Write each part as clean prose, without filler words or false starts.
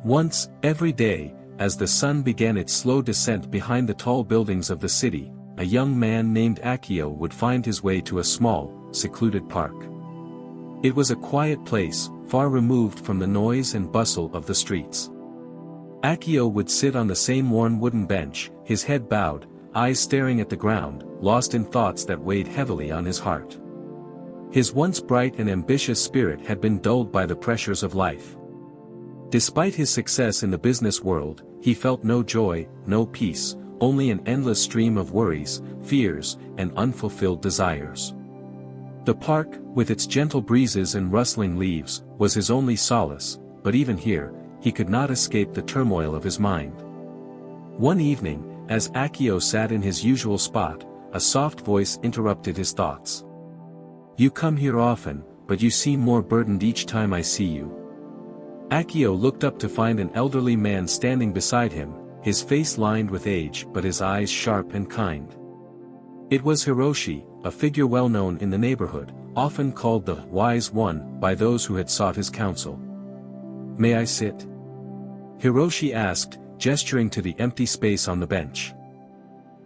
Once, every day, as the sun began its slow descent behind the tall buildings of the city, a young man named Akio would find his way to a small, secluded park. It was a quiet place, far removed from the noise and bustle of the streets. Akio would sit on the same worn wooden bench, his head bowed, eyes staring at the ground, lost in thoughts that weighed heavily on his heart. His once bright and ambitious spirit had been dulled by the pressures of life. Despite his success in the business world, he felt no joy, no peace, only an endless stream of worries, fears, and unfulfilled desires. The park, with its gentle breezes and rustling leaves, was his only solace, but even here, he could not escape the turmoil of his mind. One evening, as Akio sat in his usual spot, a soft voice interrupted his thoughts. "You come here often, but you seem more burdened each time I see you." Akio looked up to find an elderly man standing beside him, his face lined with age but his eyes sharp and kind. It was Hiroshi, a figure well known in the neighborhood, often called the Wise One by those who had sought his counsel. "May I sit?" Hiroshi asked, gesturing to the empty space on the bench.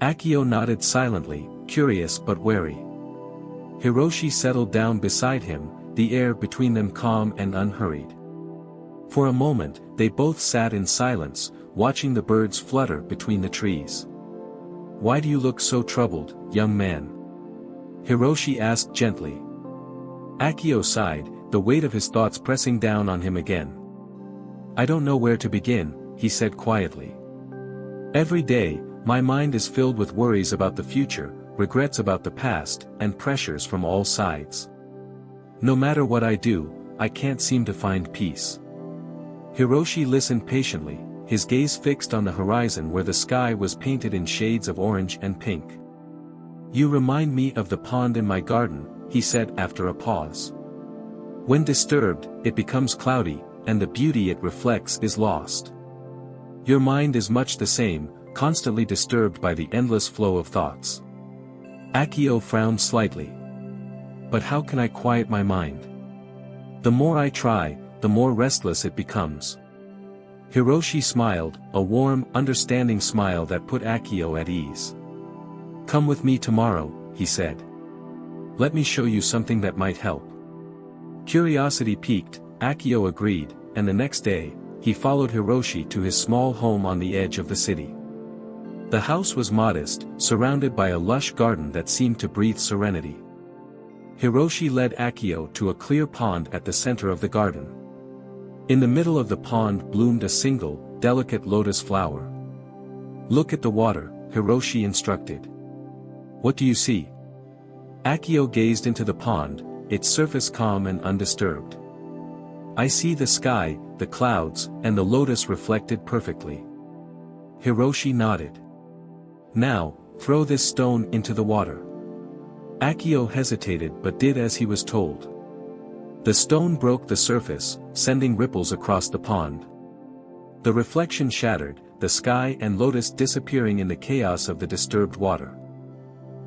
Akio nodded silently, curious but wary. Hiroshi settled down beside him, the air between them calm and unhurried. For a moment, they both sat in silence, watching the birds flutter between the trees. "Why do you look so troubled, young man?" Hiroshi asked gently. Akio sighed, the weight of his thoughts pressing down on him again. "I don't know where to begin," he said quietly. "Every day, my mind is filled with worries about the future, regrets about the past, and pressures from all sides. No matter what I do, I can't seem to find peace." Hiroshi listened patiently, his gaze fixed on the horizon where the sky was painted in shades of orange and pink. "You remind me of the pond in my garden," he said after a pause. "When disturbed, it becomes cloudy, and the beauty it reflects is lost. Your mind is much the same, constantly disturbed by the endless flow of thoughts." Akio frowned slightly. "But how can I quiet my mind? The more I try, the more restless it becomes." Hiroshi smiled, a warm, understanding smile that put Akio at ease. "Come with me tomorrow," he said. "Let me show you something that might help." Curiosity piqued, Akio agreed, and the next day, he followed Hiroshi to his small home on the edge of the city. The house was modest, surrounded by a lush garden that seemed to breathe serenity. Hiroshi led Akio to a clear pond at the center of the garden. In the middle of the pond bloomed a single, delicate lotus flower. "Look at the water," Hiroshi instructed. "What do you see?" Akio gazed into the pond, its surface calm and undisturbed. "I see the sky, the clouds, and the lotus reflected perfectly." Hiroshi nodded. "Now, throw this stone into the water." Akio hesitated but did as he was told. The stone broke the surface, sending ripples across the pond. The reflection shattered, the sky and lotus disappearing in the chaos of the disturbed water.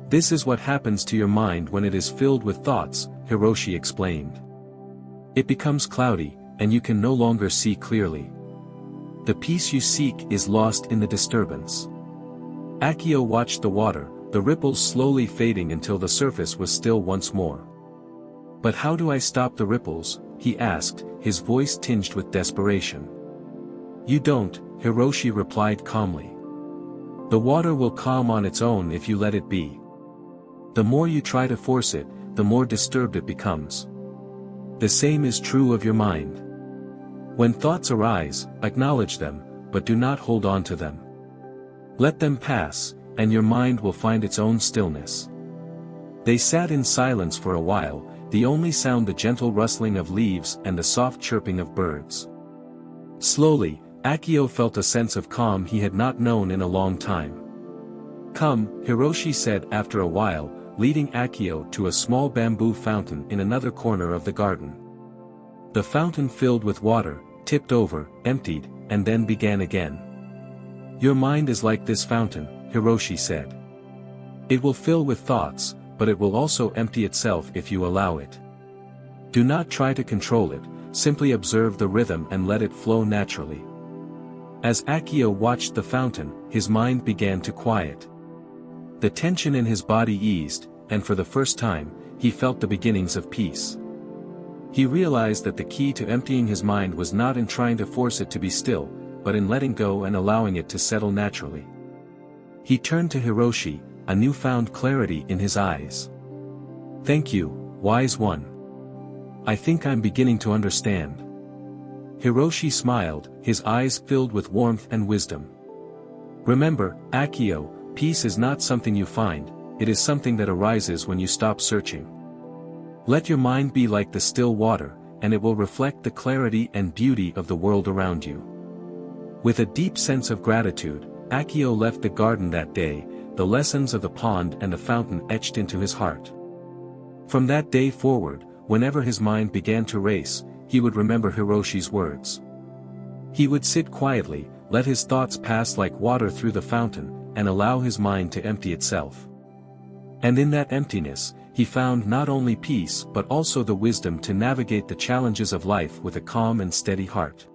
"This is what happens to your mind when it is filled with thoughts," Hiroshi explained. "It becomes cloudy, and you can no longer see clearly. The peace you seek is lost in the disturbance." Akio watched the water, the ripples slowly fading until the surface was still once more. "But how do I stop the ripples?" he asked, his voice tinged with desperation. "You don't," Hiroshi replied calmly. "The water will calm on its own if you let it be. The more you try to force it, the more disturbed it becomes. The same is true of your mind. When thoughts arise, acknowledge them, but do not hold on to them. Let them pass, and your mind will find its own stillness." They sat in silence for a while, the only sound the gentle rustling of leaves and the soft chirping of birds. Slowly, Akio felt a sense of calm he had not known in a long time. "Come," Hiroshi said after a while, leading Akio to a small bamboo fountain in another corner of the garden. The fountain filled with water, tipped over, emptied, and then began again. "Your mind is like this fountain," Hiroshi said. "It will fill with thoughts, but it will also empty itself if you allow it. Do not try to control it, simply observe the rhythm and let it flow naturally." As Akio watched the fountain, his mind began to quiet. The tension in his body eased, and for the first time, he felt the beginnings of peace. He realized that the key to emptying his mind was not in trying to force it to be still, but in letting go and allowing it to settle naturally. He turned to Hiroshi, a newfound clarity in his eyes. "Thank you, wise one. I think I'm beginning to understand." Hiroshi smiled, his eyes filled with warmth and wisdom. "Remember, Akio, peace is not something you find, it is something that arises when you stop searching. Let your mind be like the still water, and it will reflect the clarity and beauty of the world around you." With a deep sense of gratitude, Akio left the garden that day, the lessons of the pond and the fountain etched into his heart. From that day forward, whenever his mind began to race, he would remember Hiroshi's words. He would sit quietly, let his thoughts pass like water through the fountain, and allow his mind to empty itself. And in that emptiness, he found not only peace but also the wisdom to navigate the challenges of life with a calm and steady heart.